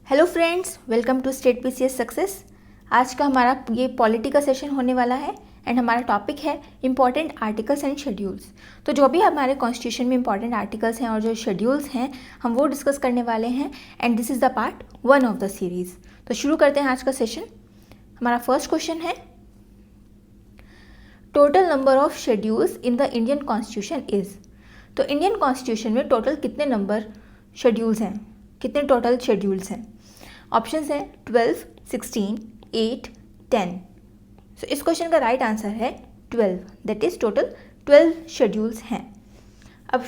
Hello friends, welcome to state PCS success. आज का हमारा ये पॉलिटी का सेशन होने वाला है एंड हमारा टॉपिक है इम्पॉर्टेंट आर्टिकल्स एंड शेड्यूल्स। तो जो भी हमारे कॉन्स्टिट्यूशन में इम्पॉर्टेंट आर्टिकल्स हैं और जो शेड्यूल्स हैं हम वो डिस्कस करने वाले हैं and this is the part 1 of the series. तो शुरू करते हैं आज का सेशन। हमारा फर्स्ट क्वेश्चन है total number of schedules in the Indian constitution is. तो इंडियन कॉन्स्टिट्यूशन में टोटल कितने नंबर शेड्यूल्स हैं, कितने टोटल शेड्यूल्स हैं? ऑप्शंस हैं 12, 16, 8, 10। सो इस क्वेश्चन का राइट आंसर है 12, दैट इज़ टोटल 12 शेड्यूल्स हैं। अब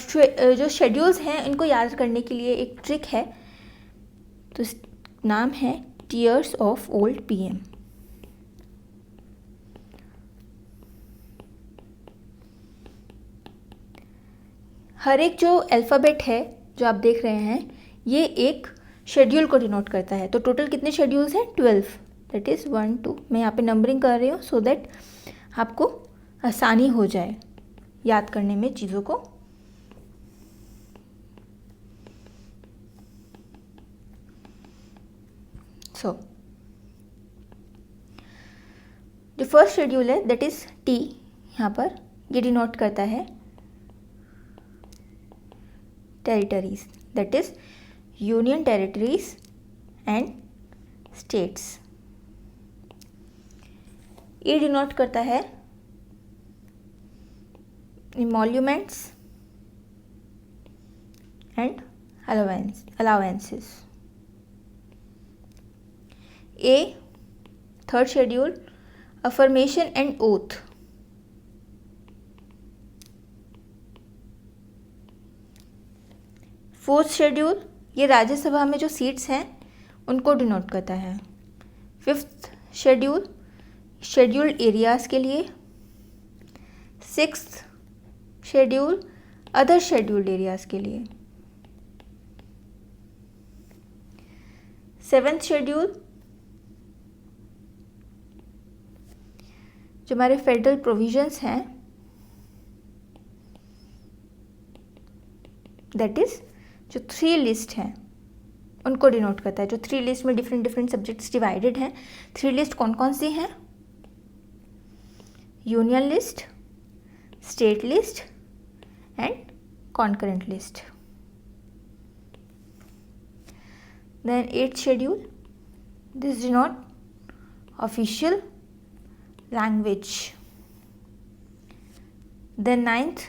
जो शेड्यूल्स हैं इनको याद करने के लिए एक ट्रिक है, तो नाम है टीयर्स ऑफ ओल्ड पीएम। हर एक जो अल्फ़ाबेट है जो आप देख रहे हैं ये एक शेड्यूल को डिनोट करता है। तो टोटल कितने शेड्यूल्स हैं? 12, दैट इज़ 1, 2। मैं यहाँ पे नंबरिंग कर रही हूँ सो दैट आपको आसानी हो जाए याद करने में चीज़ों को। सो जो फर्स्ट शेड्यूल है दैट इज़ टी, यहाँ पर ये डिनोट करता है territories, that is union territories and states. ये डिनोट करता है emoluments and allowances। A third schedule affirmation and oath. Fourth schedule ये राज्यसभा में जो सीट्स हैं उनको डिनोट करता है। फिफ्थ शेड्यूल शेड्यूल्ड एरियाज़ के लिए। Sixth schedule other scheduled areas के लिए। सेवेंथ शेड्यूल जो हमारे फेडरल प्रोविजंस हैं दैट इज़ जो 3 लिस्ट हैं उनको डिनोट करता है। जो 3 लिस्ट में डिफरेंट डिफरेंट सब्जेक्ट्स डिवाइडेड हैं। 3 लिस्ट कौन कौन सी हैं? Union list, state list and concurrent list. Then 8th schedule this denote official language. Then 9th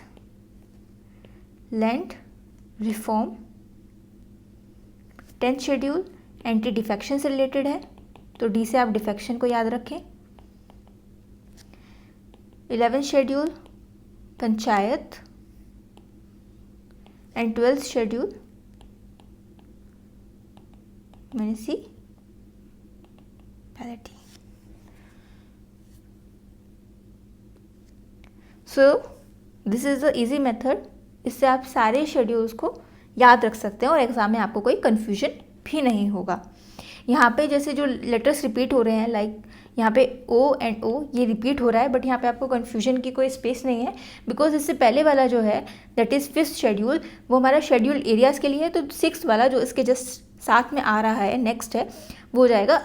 land reform. 10th schedule anti defection से रिलेटेड है, तो डी से आप डिफेक्शन को याद रखें। 11th schedule panchayat and 12th schedule municipality. So this is the easy method. इससे आप सारे शेड्यूल्स को याद रख सकते हैं और एग्ज़ाम में आपको कोई कन्फ्यूजन भी नहीं होगा। यहाँ पे जैसे जो लेटर्स रिपीट हो रहे हैं, लाइक यहाँ पे ओ एंड ओ ये रिपीट हो रहा है, बट यहाँ पे आपको कन्फ्यूजन की कोई स्पेस नहीं है, बिकॉज इससे पहले वाला जो है दैट इज़ 5th शेड्यूल वो हमारा शेड्यूल एरियाज़ के लिए है। तो 6th वाला जो इसके जस्ट साथ में आ रहा है नेक्स्ट है वो जाएगा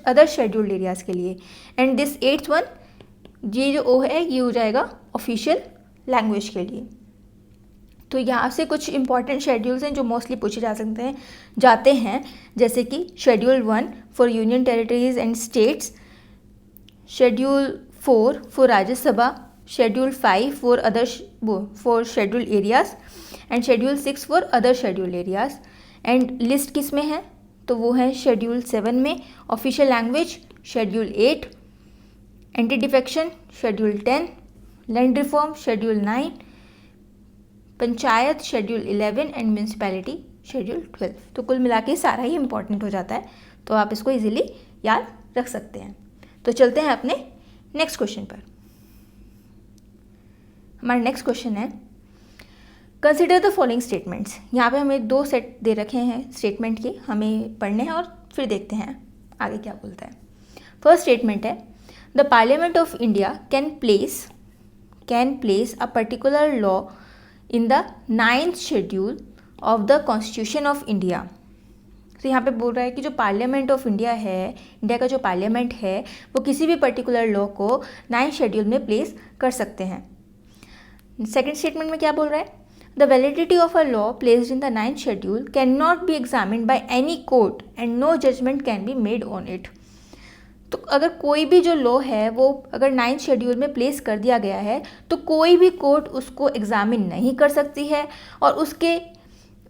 अदर शेड्यूल्ड एरियाज़ के लिए। एंड दिस 8th वन ये जो ओ है ये हो जाएगा ऑफिशियल लैंग्वेज के लिए। तो यहाँ से कुछ इंपॉर्टेंट शेड्यूल्स हैं जो मोस्टली पूछे जाते हैं, जैसे कि schedule 1 for union territories and states, schedule 4 for Rajya Sabha, schedule 5 for schedule areas and schedule 6 for other schedule areas. And list किस में है? तो वो है शेड्यूल 7 में official language, schedule 8 anti defection, schedule 10 land reform, schedule 9 panchayat, schedule 11 and municipality schedule 12। तो कुल मिला के सारा ही इंपॉर्टेंट हो जाता है, तो आप इसको इजीली याद रख सकते हैं। तो चलते हैं अपने नेक्स्ट क्वेश्चन पर। हमारा नेक्स्ट क्वेश्चन है कंसिडर द फॉलोइंग स्टेटमेंट्स। यहाँ पे हमें 2 सेट दे रखे हैं स्टेटमेंट के, हमें पढ़ने हैं और फिर देखते हैं आगे क्या बोलता है। फर्स्ट स्टेटमेंट है the parliament of India can place a particular law in the 9th schedule of the Constitution of India. तो यहाँ पे बोल रहा है कि जो पार्लियामेंट ऑफ इंडिया है, इंडिया का जो पार्लियामेंट है, वो किसी भी पर्टिकुलर लॉ को 9th शेड्यूल में प्लेस कर सकते हैं। सेकेंड स्टेटमेंट में क्या बोल रहा है? The validity of a law placed in the 9th schedule can not be examined by any court and no judgement can be made on it. तो अगर कोई भी जो लॉ है वो अगर 9th शेड्यूल में प्लेस कर दिया गया है तो कोई भी कोर्ट उसको एग्जामिन नहीं कर सकती है और उसके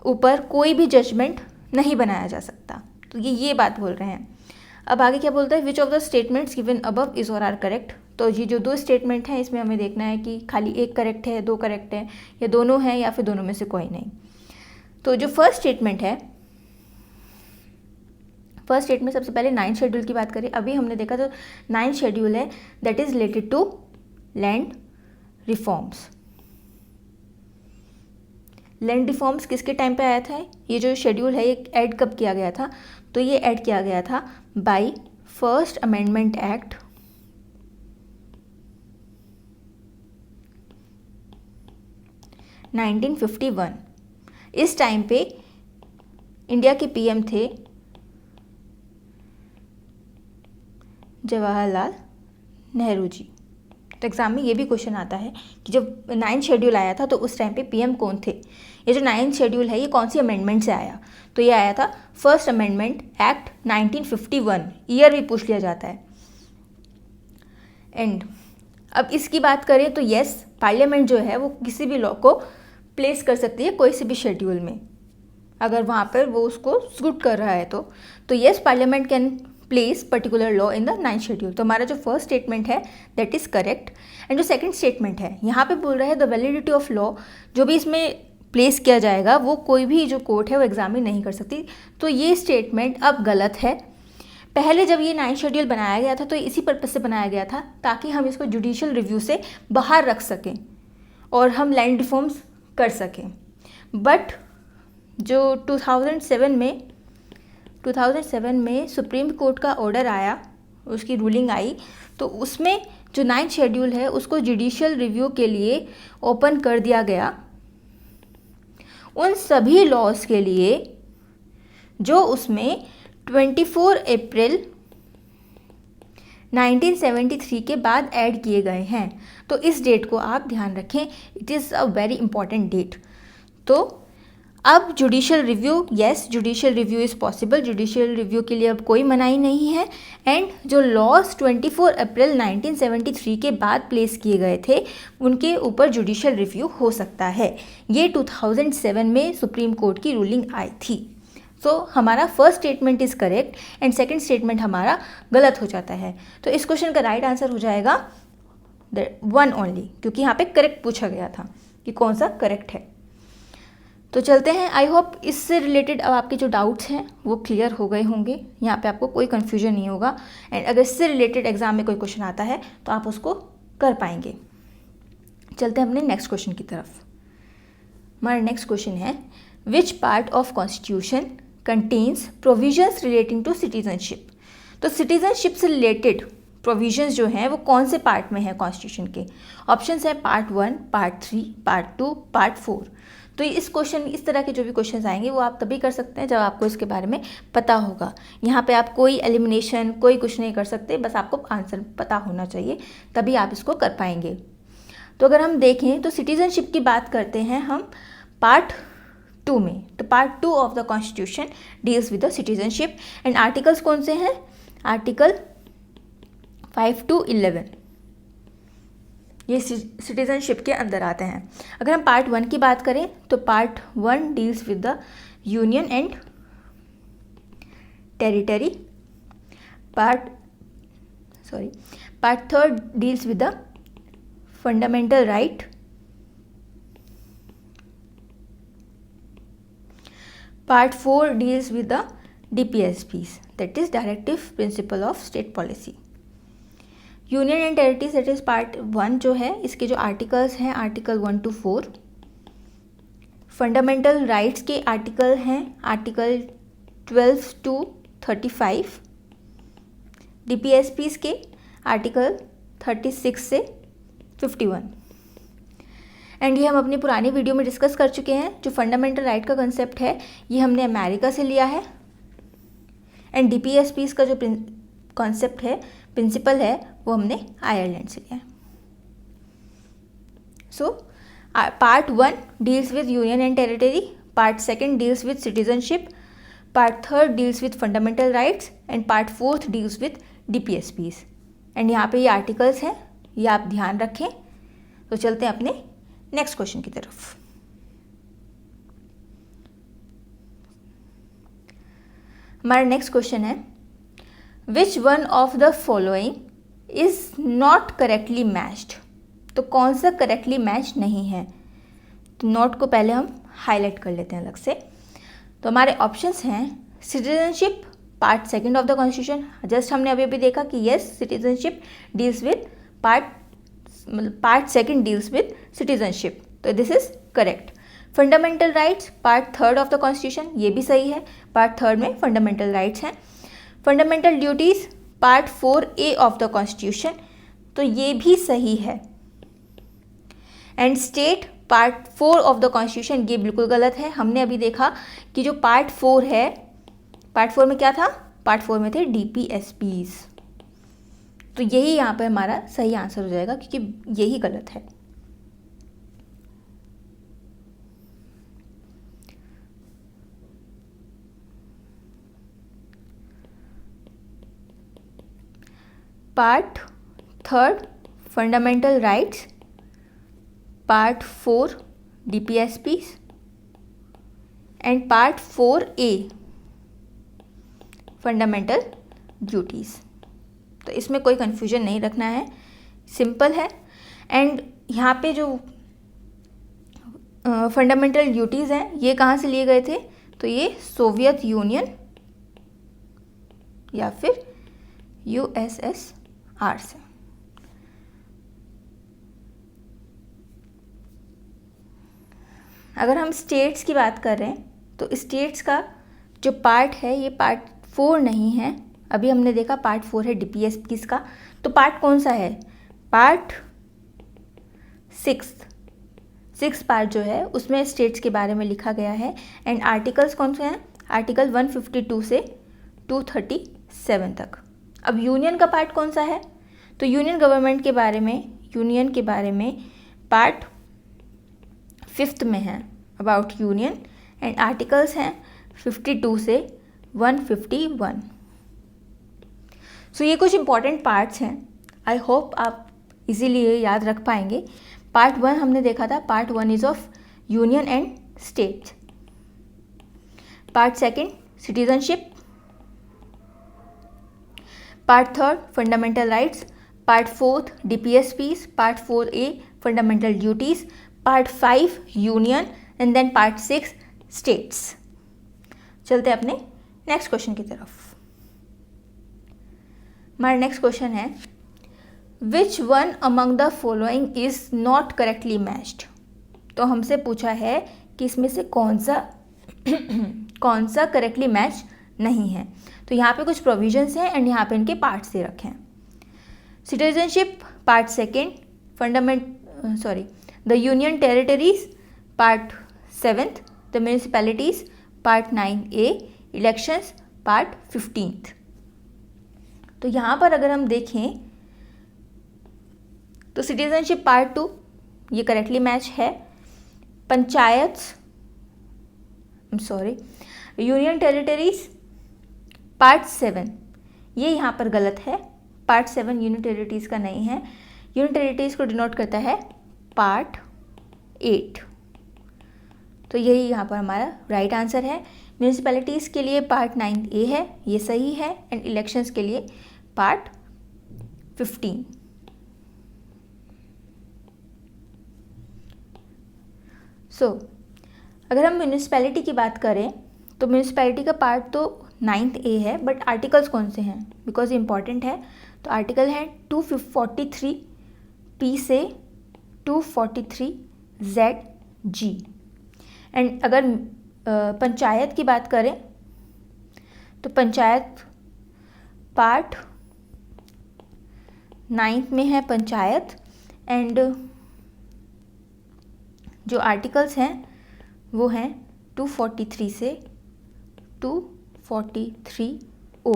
ऊपर कोई भी जजमेंट नहीं बनाया जा सकता। तो ये बात बोल रहे हैं। अब आगे क्या बोलता है? Which of the statements given above is और आर करेक्ट। तो ये जो दो स्टेटमेंट हैं इसमें हमें देखना है कि खाली एक करेक्ट है, दो करेक्ट है, या दोनों हैं, या फिर दोनों में से कोई नहीं। तो जो फर्स्ट स्टेटमेंट है, फर्स्ट स्टेटमेंट सबसे पहले 9th शेड्यूल की बात करें। अभी हमने देखा जो 9th शेड्यूल है that is related to land reforms. Land reforms किसके टाइम पे आया था? ये जो शेड्यूल है ये ऐड कब किया गया था? तो ये ऐड किया गया था बाय फर्स्ट अमेंडमेंट एक्ट 1951। इस टाइम पे इंडिया के पीएम थे जवाहरलाल नेहरू जी। तो एग्ज़ाम में ये भी क्वेश्चन आता है कि जब 9th शेड्यूल आया था तो उस टाइम पे पीएम कौन थे? ये जो 9th शेड्यूल है ये कौन सी अमेंडमेंट से आया? तो ये आया था फर्स्ट अमेंडमेंट एक्ट 1951। ईयर भी पूछ लिया जाता है। एंड अब इसकी बात करें तो यस, पार्लियामेंट जो है वो किसी भी लॉ को प्लेस कर सकती है कोई से भी शेड्यूल में, अगर वहाँ पर वो उसको सूट कर रहा है तो yes, parliament can place particular law in the 9th schedule. तो हमारा जो फर्स्ट स्टेटमेंट है दैट इज़ करेक्ट। एंड जो सेकंड स्टेटमेंट है यहाँ पे बोल रहा है द वैलिडिटी ऑफ लॉ, जो भी इसमें प्लेस किया जाएगा वो कोई भी जो कोर्ट है वो एग्जामिन नहीं कर सकती। तो ये स्टेटमेंट अब गलत है। पहले जब ये 9th शेड्यूल बनाया गया था तो इसी पर्पज़ से बनाया गया था ताकि हम इसको जुडिशियल रिव्यू से बाहर रख सकें और हम लैंड रिफॉर्म्स कर सकें। बट जो 2007 में सुप्रीम कोर्ट का ऑर्डर आया, उसकी रूलिंग आई, तो उसमें जो 9th शेड्यूल है उसको जुडिशियल रिव्यू के लिए ओपन कर दिया गया उन सभी लॉज के लिए जो उसमें 24 अप्रैल 1973 के बाद ऐड किए गए हैं। तो इस डेट को आप ध्यान रखें, it is a very important date. तो अब judicial review, yes, judicial review is possible. Judicial review के लिए अब कोई मनाही नहीं है। एंड जो लॉज 24 अप्रैल 1973 के बाद प्लेस किए गए थे उनके ऊपर जुडिशियल रिव्यू हो सकता है। ये 2007 में सुप्रीम कोर्ट की रूलिंग आई थी। तो हमारा first statement is correct and second statement हमारा गलत हो जाता है। तो इस क्वेश्चन का राइट आंसर हो जाएगा 1 ओनली, क्योंकि यहाँ पे करेक्ट पूछा गया था कि कौन सा करेक्ट है। तो चलते हैं। आई होप इससे रिलेटेड अब आपके जो डाउट्स हैं वो क्लियर हो गए होंगे, यहाँ पे आपको कोई कन्फ्यूजन नहीं होगा। एंड अगर इससे रिलेटेड एग्जाम में कोई क्वेश्चन आता है तो आप उसको कर पाएंगे। चलते हैं अपने नेक्स्ट क्वेश्चन की तरफ। हमारा नेक्स्ट क्वेश्चन है which part of constitution contains provisions relating to citizenship. तो सिटीजनशिप से रिलेटेड प्रोविजंस जो हैं वो कौन से पार्ट में है कॉन्स्टिट्यूशन के? ऑप्शंस है पार्ट 1, पार्ट 3, पार्ट 2, पार्ट 4। तो इस तरह के जो भी क्वेश्चंस आएंगे वो आप तभी कर सकते हैं जब आपको इसके बारे में पता होगा। यहाँ पे आप कोई एलिमिनेशन कोई कुछ नहीं कर सकते, बस आपको आंसर पता होना चाहिए, तभी आप इसको कर पाएंगे। तो अगर हम देखें तो सिटीजनशिप की बात करते हैं हम पार्ट 2 में। तो part 2 of the constitution deals with the citizenship. And articles कौन से हैं? आर्टिकल 5 to 11 ये सिटीजनशिप के अंदर आते हैं। अगर हम पार्ट 1 की बात करें तो part 1 deals with the union and territory. Part 3 deals with the fundamental right. Part 4 deals with the DPSPs, that is Directive Principle of State Policy. Union and territories that is part 1 जो है, इसके जो articles हैं article 1 to 4। Fundamental rights के article हैं article 12 to 35। DPSPs के article 36 से 51। And ये हम अपनी पुरानी वीडियो में डिस्कस कर चुके हैं। जो फंडामेंटल राइट का कंसेप्ट है ये हमने अमेरिका से लिया है। एंड DPSPs का जो कॉन्सेप्ट है, प्रिंसिपल है, वो हमने आयरलैंड से लिया है। So part 1 deals with union and territory, part 2 deals with citizenship, part 3 deals with fundamental rights and part 4 deals with DPSPs। And यहाँ पे ये आर्टिकल्स हैं, ये आप ध्यान रखें। तो चलते हैं अपने नेक्स्ट क्वेश्चन की तरफ। हमारा नेक्स्ट क्वेश्चन है, which one of the following is not correctly matched. तो कौन सा करेक्टली मैच नहीं है। तो नोट को पहले हम हाईलाइट कर लेते हैं अलग से। तो हमारे ऑप्शंस हैं citizenship part 2 of the constitution, just हमने अभी अभी देखा कि yes citizenship deals with part 2 deals with citizenship, तो this is correct. Fundamental rights part 3 of the constitution, ये भी सही है, पार्ट 3 में फंडामेंटल राइट्स हैं। Fundamental duties part 4A of the constitution, तो ये भी सही है। And state part 4 of the constitution, ये बिल्कुल गलत है। हमने अभी देखा कि जो पार्ट 4 है, पार्ट 4 में क्या था, पार्ट 4 में थे DPSPs, तो यही यहाँ पर हमारा सही आंसर हो जाएगा क्योंकि यही गलत है। Part 3 fundamental rights, part 4 DPSPs and part 4A fundamental duties. तो इसमें कोई कन्फ्यूजन नहीं रखना है, सिंपल है। एंड यहाँ पे जो फंडामेंटल ड्यूटीज़ हैं ये कहाँ से लिए गए थे, तो ये सोवियत यूनियन या फिर USSR से। अगर हम स्टेट्स की बात कर रहे हैं तो स्टेट्स का जो पार्ट है ये पार्ट 4 नहीं है। अभी हमने देखा पार्ट 4 है DPSPs का, तो पार्ट कौन सा है, पार्ट 6 पार्ट जो है उसमें स्टेट्स के बारे में लिखा गया है। एंड आर्टिकल्स कौन से हैं, आर्टिकल 152 से 237 तक। अब यूनियन का पार्ट कौन सा है, तो यूनियन गवर्नमेंट के बारे में, यूनियन के बारे में पार्ट 5 में है अबाउट यूनियन, एंड आर्टिकल्स हैं 52 से 151। सो ये कुछ इंपॉर्टेंट पार्ट्स हैं, आई होप आप इजीली ये याद रख पाएंगे। पार्ट 1 हमने देखा था, part 1 is of union and states, part 2 citizenship, part 3 fundamental rights, part 4 DPSPs, part 4A fundamental duties, part 5 union and then part 6 states. चलते हैं अपने नेक्स्ट क्वेश्चन की तरफ। हमारा नेक्स्ट क्वेश्चन है, which one among the following is not correctly matched. तो हमसे पूछा है कि इसमें से कौन सा करेक्टली मैच नहीं है। तो यहाँ पे कुछ प्रोविजंस हैं एंड यहाँ पे इनके पार्ट्स दे रखे हैं। Citizenship part 2 the union territories part 7, the municipalities part 9A, elections part 15। तो यहाँ पर अगर हम देखें तो सिटीजनशिप पार्ट 2 ये करेक्टली मैच है। यूनियन टेरिटरीज पार्ट 7 ये यहाँ पर गलत है, पार्ट 7 यूनियन टेरिटरीज का नहीं है। यूनियन टेरिटरीज को डिनोट करता है पार्ट 8, तो यही यहाँ पर हमारा राइट आंसर है। म्यूनिसिपैलिटीज़ के लिए पार्ट 9A है, ये सही है। एंड इलेक्शंस के लिए पार्ट 15। अगर हम म्यूनिसिपैलिटी की बात करें तो म्यूनिसिपैलिटी का पार्ट तो 9A है, बट आर्टिकल्स कौन से हैं, बिकॉज इम्पॉर्टेंट है। तो आर्टिकल है 243P से 243ZG। एंड अगर पंचायत की बात करें तो पंचायत पार्ट 9 में है पंचायत, एंड जो आर्टिकल्स हैं वो हैं 243 से 243 ओ।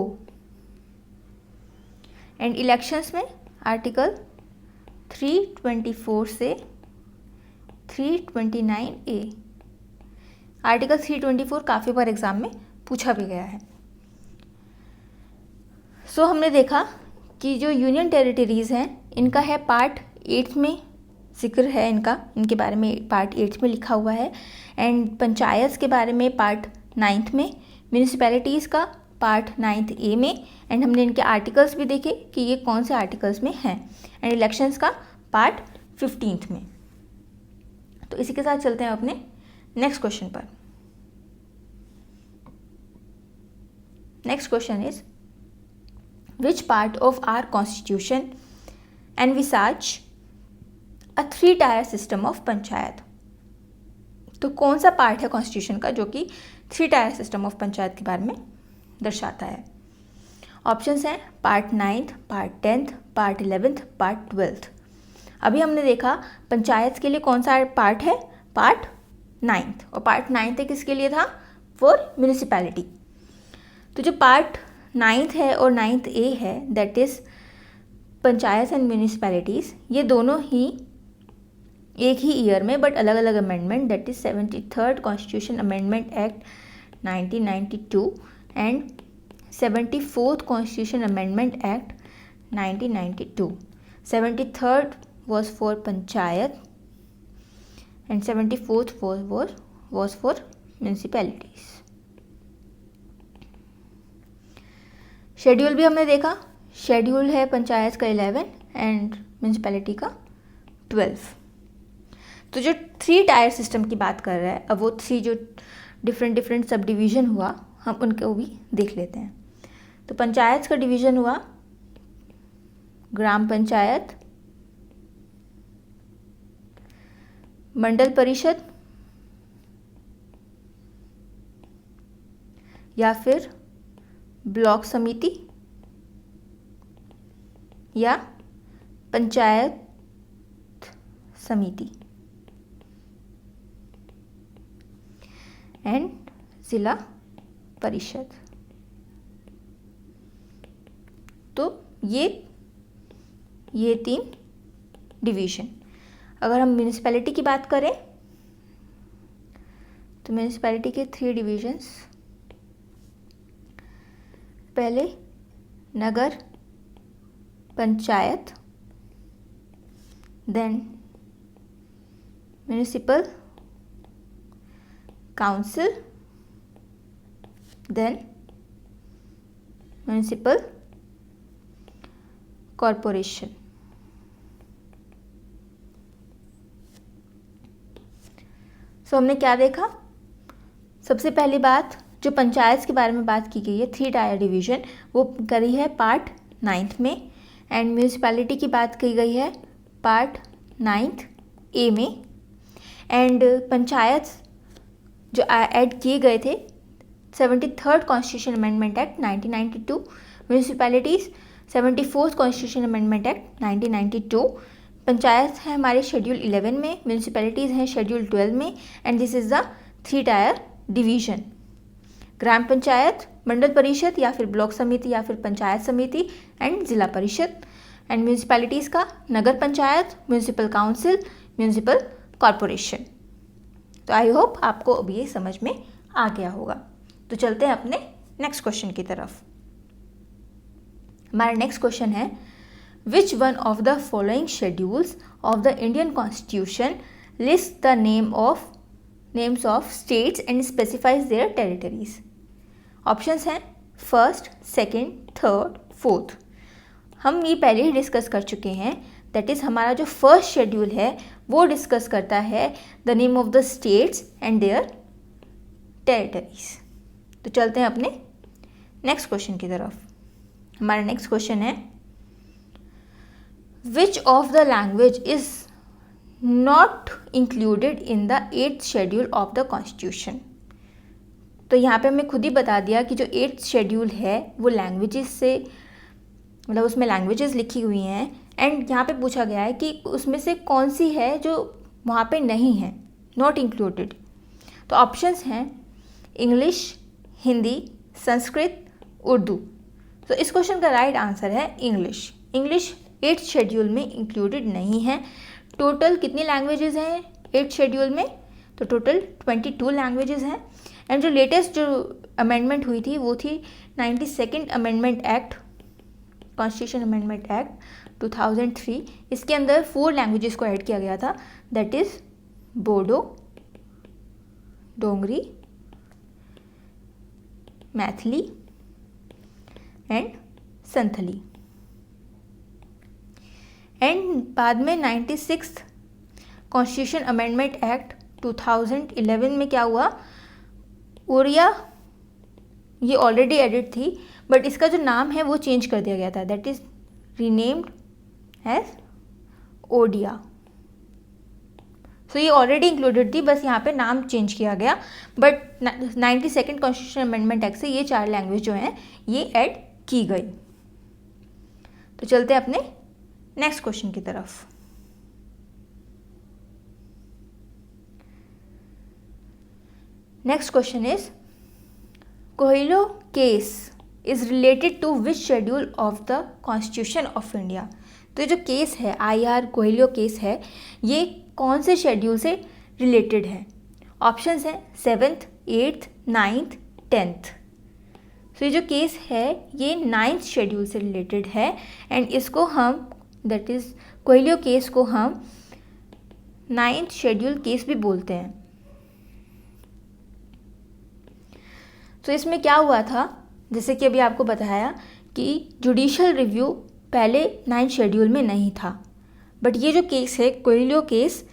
एंड इलेक्शंस में आर्टिकल 324 से 329A। आर्टिकल 324 काफ़ी बार एग्ज़ाम में पूछा भी गया है। सो हमने देखा कि जो यूनियन टेरिटरीज़ हैं इनका है पार्ट 8 में जिक्र है, इनके बारे में पार्ट 8 में लिखा हुआ है। एंड पंचायत के बारे में पार्ट 9 में, म्यूनिसिपैलिटीज़ का पार्ट 9A में। एंड हमने इनके आर्टिकल्स भी देखे कि ये कौन से आर्टिकल्स में हैं। एंड इलेक्शंस का पार्ट 15 में। तो इसी के साथ चलते हैं अपने नेक्स्ट क्वेश्चन पर। Next question is which part of our constitution envisages a 3 tier system of panchayat. तो कौन सा पार्ट है कॉन्स्टिट्यूशन का जो कि 3 टायर सिस्टम ऑफ पंचायत के बारे में दर्शाता है। ऑप्शंस हैं part 9th, part 10th, part 11th, part 12th। अभी हमने देखा पंचायत के लिए कौन सा पार्ट है, पार्ट 9th। और पार्ट 9th किसके लिए था, फॉर म्यूनिसिपैलिटी। तो जो पार्ट 9th है और 9A है, that is panchayat and municipalities, ये दोनों ही एक ही ईयर में बट अलग अलग amendment, that is 73rd constitution amendment act 1992 and 74th constitution amendment act 1992। 73rd was for panchayat and 74th was for municipalities। Schedule भी हमने देखा, शेड्यूल है पंचायत का 11 एंड म्यूनिसिपैलिटी का 12। तो जो 3 टायर सिस्टम की बात कर रहा है, अब वो 3 जो डिफरेंट सब डिवीज़न हुआ, हम उनको भी देख लेते हैं। तो पंचायत का डिवीज़न हुआ ग्राम पंचायत, मंडल परिषद या फिर ब्लॉक समिति या पंचायत समिति एंड जिला परिषद। तो ये 3 डिवीज़न। अगर हम म्यूनिसिपैलिटी की बात करें तो म्यूनिसिपैलिटी के 3 डिवीज़न्स, पहले nagar panchayat, then municipal council, then municipal corporation. So हमने क्या देखा, सबसे पहली बात जो पंचायत के बारे में बात की गई है 3 टायर डिवीज़न, वो करी है पार्ट 9th में। एंड म्यूनिसिपैलिटी की बात की गई है पार्ट 9A में। एंड पंचायत जो ऐड किए गए थे 73rd constitution amendment act 1992, municipalities 74th constitution amendment act 1992। Panchayat है हमारे शेड्यूल 11 में, म्यूनिसिपैलिटीज़ हैं शेड्यूल 12 में। And this is the 3 tier division. Gram panchayat, mandal parishad या फिर ब्लॉक समिति या फिर पंचायत समिति एंड जिला परिषद। एंड म्यूनिसिपैलिटीज़ का nagar panchayat, municipal council, municipal corporation. तो आई होप आपको अब ये समझ में आ गया होगा। तो चलते हैं अपने नेक्स्ट क्वेश्चन की तरफ। हमारा नेक्स्ट क्वेश्चन है which one of the following schedules of the Indian constitution list the names of states and specifies there territories. Options हैं 1st, 2nd, 3rd, 4th। हम ये पहले ही डिस्कस कर चुके हैं, दैट इज़ हमारा जो फर्स्ट शेड्यूल है वो डिस्कस करता है the name of the states and there territories. तो चलते हैं अपने नेक्स्ट क्वेश्चन की तरफ। हमारा नेक्स्ट क्वेश्चन है which of the language is not included in the 8th schedule of the constitution. तो यहाँ पे हमने खुद ही बता दिया कि जो 8th शेड्यूल है वो लैंग्वेजेस से, मतलब उसमें लैंग्वेजेस लिखी हुई हैं। एंड यहाँ पे पूछा गया है कि उसमें से कौन सी है जो वहाँ पे नहीं है, नॉट इंक्लूडेड। तो ऑप्शंस हैं इंग्लिश, हिंदी, संस्कृत, उर्दू। तो इस क्वेश्चन का राइट आंसर है इंग्लिश। इंग्लिश 8th शेड्यूल में इंक्लूडेड नहीं है। टोटल कितनी लैंग्वेजेस हैं 8th शेड्यूल में? तो टोटल 22 लैंग्वेजेस हैं। एंड जो लेटेस्ट जो अमेंडमेंट हुई थी वो थी 92nd amendment act, constitution amendment act 2003। इसके अंदर 4 लैंग्वेजेस को ऐड किया गया था, that is Bodo, Dogri, Maithili and Santhali. And बाद में 96th कॉन्स्टिट्यूशन अमेंडमेंट एक्ट 2011 में क्या हुआ, ओडिया ये ऑलरेडी एडिड थी बट इसका जो नाम है वो चेंज कर दिया गया था, that is renamed as Odia. सो ये ऑलरेडी इंक्लूडेड थी, बस यहाँ पे नाम चेंज किया गया। But 92nd constitution amendment act से ये 4 लैंग्वेज जो हैं ये ऐड की गई। तो चलते हैं अपने नेक्स्ट क्वेश्चन की तरफ। Next question is Coelho case is related to which schedule of the constitution of India. तो जो केस है IR कोहिलो केस है ये कौन से शेड्यूल से रिलेटेड है? ऑप्शंस हैं 7th, 8th, 9th, 10th। तो ये जो केस है ये 9th शेड्यूल से रिलेटेड है एंड इसको हम दैट इज़ कोहिलो केस को हम 9th शेड्यूल केस भी बोलते हैं। तो इसमें क्या हुआ था, जैसे कि अभी आपको बताया कि जुडिशल रिव्यू पहले 9th शेड्यूल में नहीं था, बट ये जो केस है कोहिलो केस,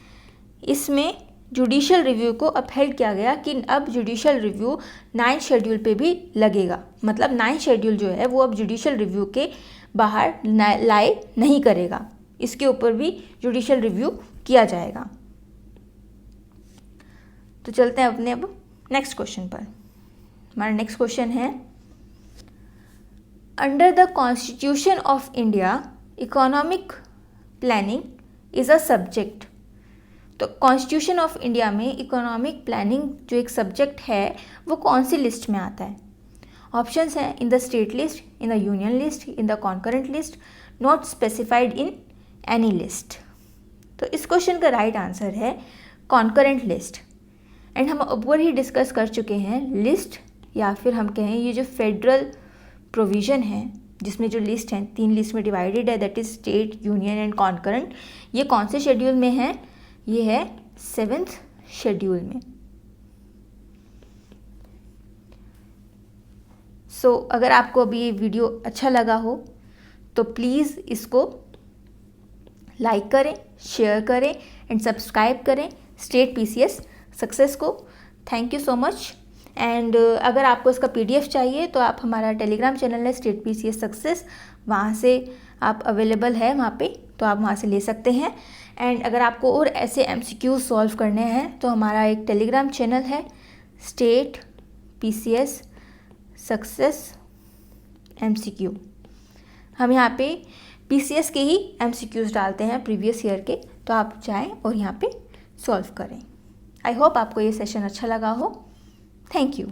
इसमें जुडिशल रिव्यू को अपहेल्ड किया गया कि अब जुडिशल रिव्यू 9th शेड्यूल पे भी लगेगा। मतलब 9th शेड्यूल जो है वो अब जुडिशल रिव्यू के बाहर लाए नहीं करेगा, इसके ऊपर भी जुडिशल रिव्यू किया जाएगा। तो चलते हैं अपने अब नेक्स्ट क्वेश्चन पर। हमारा नेक्स्ट क्वेश्चन है under the constitution of India economic planning is a subject. तो कॉन्स्टिट्यूशन ऑफ इंडिया में इकोनॉमिक प्लानिंग जो एक सब्जेक्ट है वो कौन सी लिस्ट में आता है? ऑप्शंस हैं in the state list, in the union list, in the concurrent list, not specified in any list. तो इस क्वेश्चन का राइट आंसर है कॉन्करेंट लिस्ट। एंड हम ऊपर ही डिस्कस कर चुके हैं लिस्ट या फिर हम कहें ये जो फेडरल प्रोविज़न है जिसमें जो लिस्ट हैं 3 लिस्ट में डिवाइडेड है, that is state, union and concurrent. ये कौन से शेड्यूल में है? ये है 7th शेड्यूल में। सो अगर आपको अभी ये वीडियो अच्छा लगा हो तो प्लीज़ इसको लाइक करें, शेयर करें एंड सब्सक्राइब करें स्टेट PCS सक्सेस को। Thank you so much. And अगर आपको इसका PDF चाहिए तो आप हमारा टेलीग्राम चैनल है स्टेट PCS सक्सेस, वहाँ से आप अवेलेबल है वहाँ पे, तो आप वहाँ से ले सकते हैं। एंड अगर आपको और ऐसे MCQ सॉल्व करने हैं तो हमारा एक टेलीग्राम चैनल है स्टेट PCS सक्सेस MCQ। हम यहाँ पे PCS के ही MCQs डालते हैं प्रीवियस ईयर के, तो आप जाएं और यहाँ पे सॉल्व करें। आई होप आपको ये सेशन अच्छा लगा हो। Thank you.